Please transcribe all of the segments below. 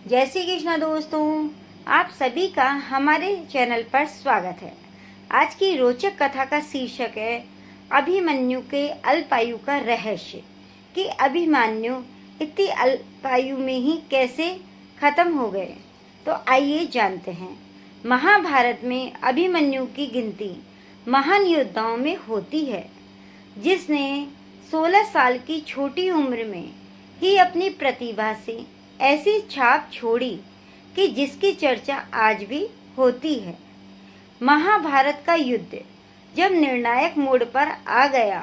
जय श्री कृष्ण दोस्तों, आप सभी का हमारे चैनल पर स्वागत है। आज की रोचक कथा का शीर्षक है अभिमन्यु के अल्पायु का रहस्य कि अभिमन्यु इतनी अल्पायु में ही कैसे खत्म हो गए। तो आइए जानते हैं। महाभारत में अभिमन्यु की गिनती महान योद्धाओं में होती है, जिसने 16 साल की छोटी उम्र में ही अपनी प्रतिभा से ऐसी छाप छोड़ी कि जिसकी चर्चा आज भी होती है। महाभारत का युद्ध जब निर्णायक मोड़ पर आ गया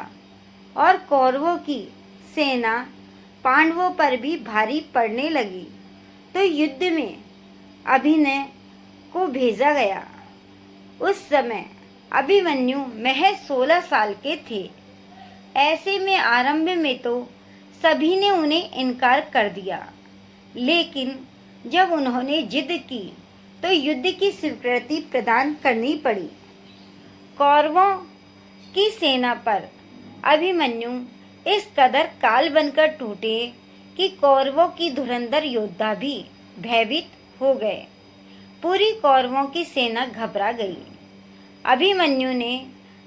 और कौरवों की सेना पांडवों पर भी भारी पड़ने लगी, तो युद्ध में अभिमन्यु को भेजा गया। उस समय अभिमन्यु महज 16 साल के थे। ऐसे में आरंभ में तो सभी ने उन्हें इनकार कर दिया, लेकिन जब उन्होंने जिद की तो युद्ध की स्वीकृति प्रदान करनी पड़ी। कौरवों की सेना पर अभिमन्यु इस कदर काल बनकर टूटे कि कौरवों की धुरंधर योद्धा भी भयभीत हो गए। पूरी कौरवों की सेना घबरा गई। अभिमन्यु ने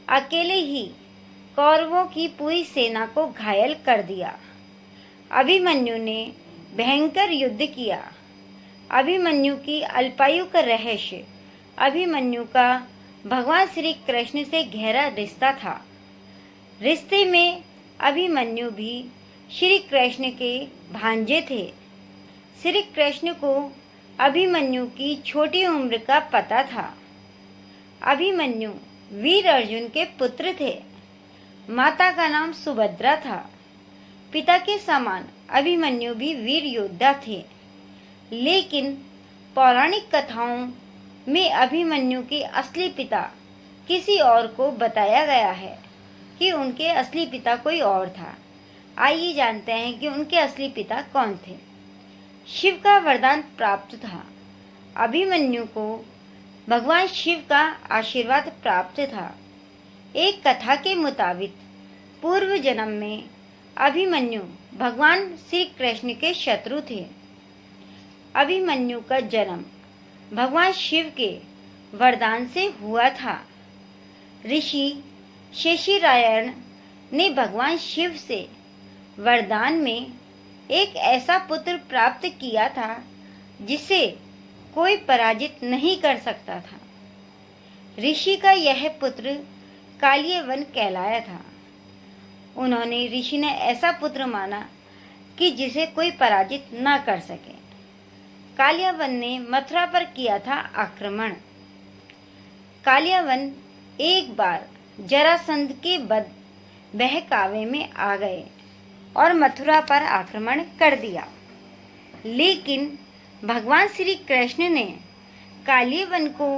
अकेले ही कौरवों की पूरी सेना को घायल कर दिया। अभिमन्यु ने भयंकर युद्ध किया। अभिमन्यु की अल्पायु का रहस्य। अभिमन्यु का भगवान श्री कृष्ण से गहरा रिश्ता था। रिश्ते में अभिमन्यु भी श्री कृष्ण के भांजे थे। श्री कृष्ण को अभिमन्यु की छोटी उम्र का पता था। अभिमन्यु वीर अर्जुन के पुत्र थे। माता का नाम सुभद्रा था। पिता के समान अभिमन्यु भी वीर योद्धा थे, लेकिन पौराणिक कथाओं में अभिमन्यु के असली पिता किसी और को बताया गया है कि उनके असली पिता कोई और था। आइए जानते हैं कि उनके असली पिता कौन थे। शिव का वरदान प्राप्त था। अभिमन्यु को भगवान शिव का आशीर्वाद प्राप्त था। एक कथा के मुताबिक पूर्व जन्म में अभिमन्यु भगवान श्री कृष्ण के शत्रु थे। अभिमन्यु का जन्म भगवान शिव के वरदान से हुआ था। ऋषि शेषीरायण ने भगवान शिव से वरदान में एक ऐसा पुत्र प्राप्त किया था जिसे कोई पराजित नहीं कर सकता था। ऋषि का यह पुत्र कालियवन कहलाया था। उन्होंने ऋषि ने ऐसा पुत्र माना कि जिसे कोई पराजित न कर सके। कालियवन ने मथुरा पर किया था आक्रमण। कालियवन एक बार जरासंध के बहकावे में आ गए और मथुरा पर आक्रमण कर दिया, लेकिन भगवान श्री कृष्ण ने कालियवन को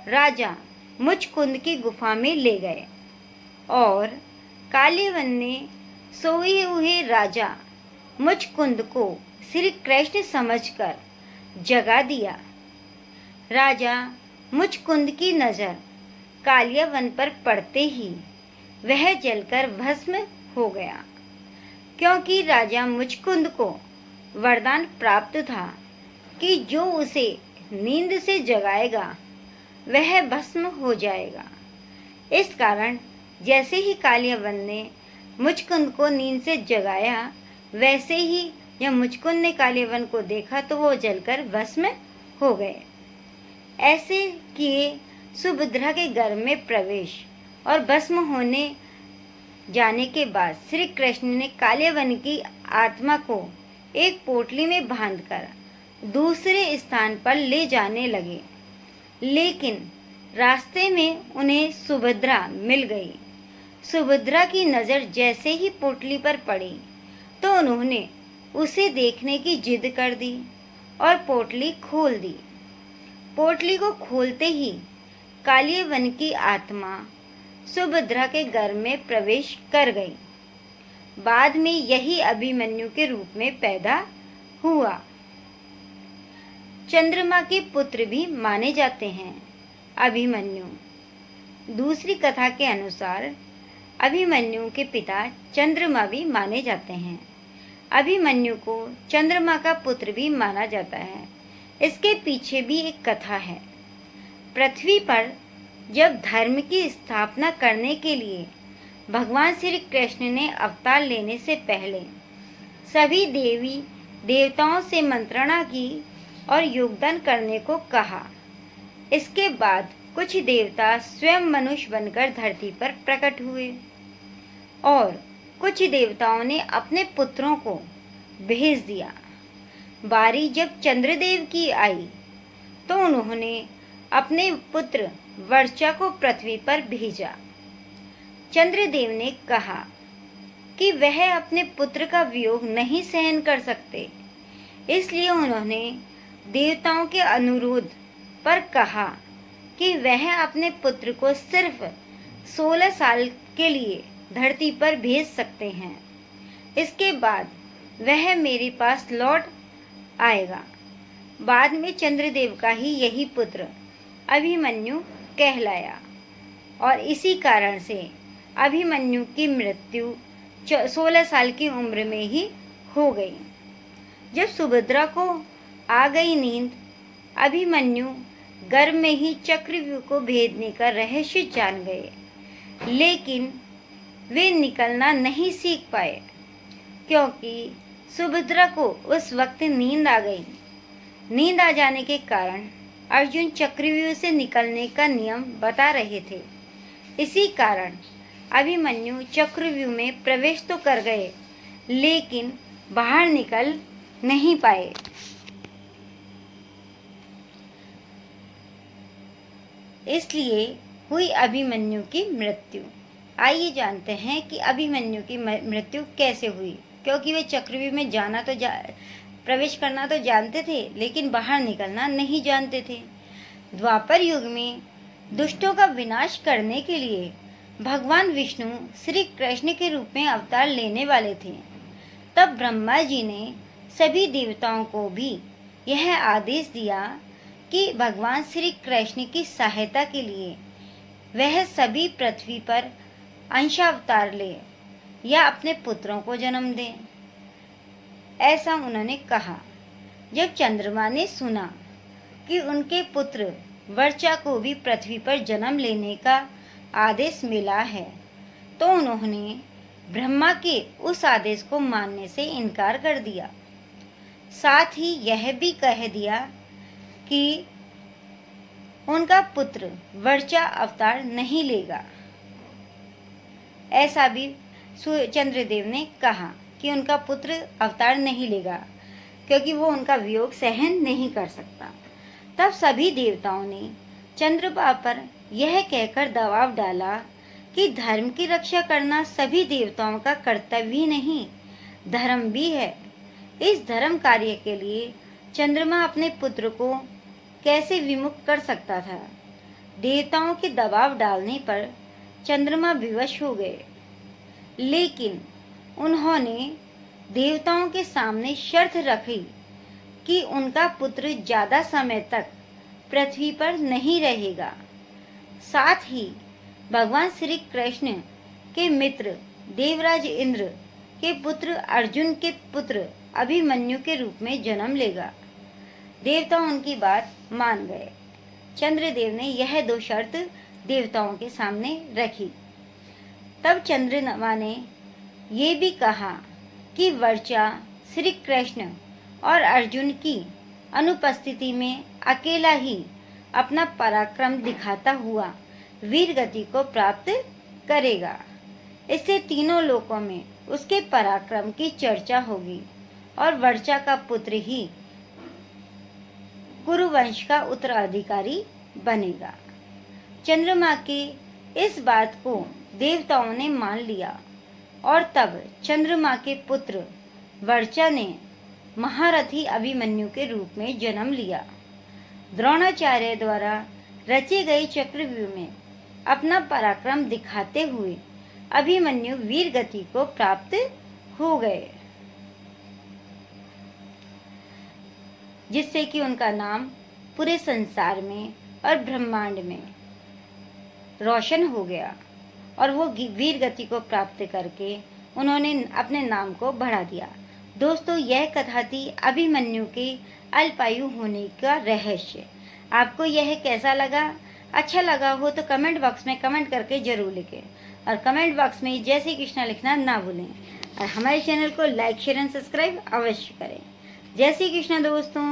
राजा मुचकुंद की गुफा में ले गए और कालियवन ने सोए हुए राजा मुचकुंद को श्री कृष्ण समझकर जगा दिया। राजा मुचकुंद की नजर कालियवन पर पड़ते ही वह जलकर भस्म हो गया, क्योंकि राजा मुचकुंद को वरदान प्राप्त था कि जो उसे नींद से जगाएगा वह भस्म हो जाएगा। इस कारण जैसे ही कालियवन ने मुचकुंद को नींद से जगाया, वैसे ही जब मुचकुंद ने कालियवन को देखा तो वो जलकर भस्म हो गए। ऐसे किए सुभद्रा के गर्भ में प्रवेश और भस्म होने जाने के बाद श्री कृष्ण ने कालियवन की आत्मा को एक पोटली में बांधकर दूसरे स्थान पर ले जाने लगे, लेकिन रास्ते में उन्हें सुभद्रा मिल गई। सुभद्रा की नज़र जैसे ही पोटली पर पड़ी तो उन्होंने उसे देखने की जिद कर दी और पोटली खोल दी। पोटली को खोलते ही कालियवन की आत्मा सुभद्रा के गर्भ में प्रवेश कर गई। बाद में यही अभिमन्यु के रूप में पैदा हुआ। चंद्रमा के पुत्र भी माने जाते हैं अभिमन्यु। दूसरी कथा के अनुसार अभिमन्यु के पिता चंद्रमा भी माने जाते हैं। अभिमन्यु को चंद्रमा का पुत्र भी माना जाता है। इसके पीछे भी एक कथा है। पृथ्वी पर जब धर्म की स्थापना करने के लिए भगवान श्री कृष्ण ने अवतार लेने से पहले सभी देवी देवताओं से मंत्रणा की और योगदान करने को कहा। इसके बाद कुछ देवता स्वयं मनुष्य बनकर धरती पर प्रकट हुए और कुछ देवताओं ने अपने पुत्रों को भेज दिया। बारी जब चंद्रदेव की आई तो उन्होंने अपने पुत्र वर्चा को पृथ्वी पर भेजा। चंद्रदेव ने कहा कि वह अपने पुत्र का वियोग नहीं सहन कर सकते, इसलिए उन्होंने देवताओं के अनुरोध पर कहा कि वह अपने पुत्र को सिर्फ 16 साल के लिए धरती पर भेज सकते हैं। इसके बाद वह मेरे पास लौट आएगा। बाद में चंद्रदेव का ही यही पुत्र अभिमन्यु कहलाया और इसी कारण से अभिमन्यु की मृत्यु 16 साल की उम्र में ही हो गई। जब सुभद्रा को आ गई नींद, अभिमन्यु गर्भ में ही चक्रव्यूह को भेदने का रहस्य जान गए, लेकिन वे निकलना नहीं सीख पाए क्योंकि सुभद्रा को उस वक्त नींद आ गई। नींद आ जाने के कारण अर्जुन चक्रव्यूह से निकलने का नियम बता रहे थे। इसी कारण अभिमन्यु चक्रव्यूह में प्रवेश तो कर गए, लेकिन बाहर निकल नहीं पाए। इसलिए हुई अभिमन्यु की मृत्यु। आइए जानते हैं कि अभिमन्यु की मृत्यु कैसे हुई, क्योंकि वे चक्रव्यूह में प्रवेश करना तो जानते थे, लेकिन बाहर निकलना नहीं जानते थे। द्वापर युग में दुष्टों का विनाश करने के लिए भगवान विष्णु श्री कृष्ण के रूप में अवतार लेने वाले थे। तब ब्रह्मा जी ने सभी देवताओं को भी यह आदेश दिया कि भगवान श्री कृष्ण की सहायता के लिए वह सभी पृथ्वी पर अंशावतार ले या अपने पुत्रों को जन्म दें। ऐसा उन्होंने कहा। जब चंद्रमा ने सुना कि उनके पुत्र वर्चा को भी पृथ्वी पर जन्म लेने का आदेश मिला है, तो उन्होंने ब्रह्मा के उस आदेश को मानने से इनकार कर दिया। साथ ही यह भी कह दिया कि उनका पुत्र वर्चा अवतार नहीं लेगा। ऐसा भी चंद्रदेव ने कहा कि उनका पुत्र अवतार नहीं लेगा क्योंकि वो उनका वियोग सहन नहीं कर सकता। तब सभी देवताओं ने चंद्रमा पर यह कहकर दबाव डाला कि धर्म की रक्षा करना सभी देवताओं का कर्तव्य ही नहीं, धर्म भी है। इस धर्म कार्य के लिए चंद्रमा अपने पुत्र को कैसे विमुख कर सकता था। देवताओं के दबाव डालने पर चंद्रमा विवश हो गए, लेकिन उन्होंने देवताओं के सामने शर्त रखी कि उनका पुत्र ज्यादा समय तक पृथ्वी पर नहीं रहेगा। साथ ही भगवान श्री कृष्ण के मित्र देवराज इंद्र के पुत्र अर्जुन के पुत्र अभिमन्यु के रूप में जन्म लेगा। देवता उनकी बात मान गए। चंद्रदेव ने यह 2 शर्त देवताओं के सामने रखी। तब चंद्रमा ने ये भी कहा कि वर्चा श्री कृष्ण और अर्जुन की अनुपस्थिति में अकेला ही अपना पराक्रम दिखाता हुआ वीर गति को प्राप्त करेगा। इससे तीनों लोकों में उसके पराक्रम की चर्चा होगी और वर्चा का पुत्र ही कुरुवंश का उत्तराधिकारी बनेगा। चंद्रमा की इस बात को देवताओं ने मान लिया और तब चंद्रमा के पुत्र वर्चा ने महारथी अभिमन्यु के रूप में जन्म लिया। द्रोणाचार्य द्वारा रचे गए चक्रव्यूह में अपना पराक्रम दिखाते हुए अभिमन्यु वीर गति को प्राप्त हो गए, जिससे कि उनका नाम पूरे संसार में और ब्रह्मांड में रोशन हो गया और वो वीर गति को प्राप्त करके उन्होंने अपने नाम को बढ़ा दिया दोस्तों यह कथा थी अभिमन्यु के अल्पायु होने का रहस्य। आपको यह कैसा लगा? अच्छा लगा हो तो कमेंट बॉक्स में कमेंट करके जरूर लिखें और कमेंट बॉक्स में जय श्री कृष्णा लिखना ना भूलें और हमारे चैनल को लाइक शेयर एंड सब्सक्राइब अवश्य करें। जय श्री कृष्णा दोस्तों।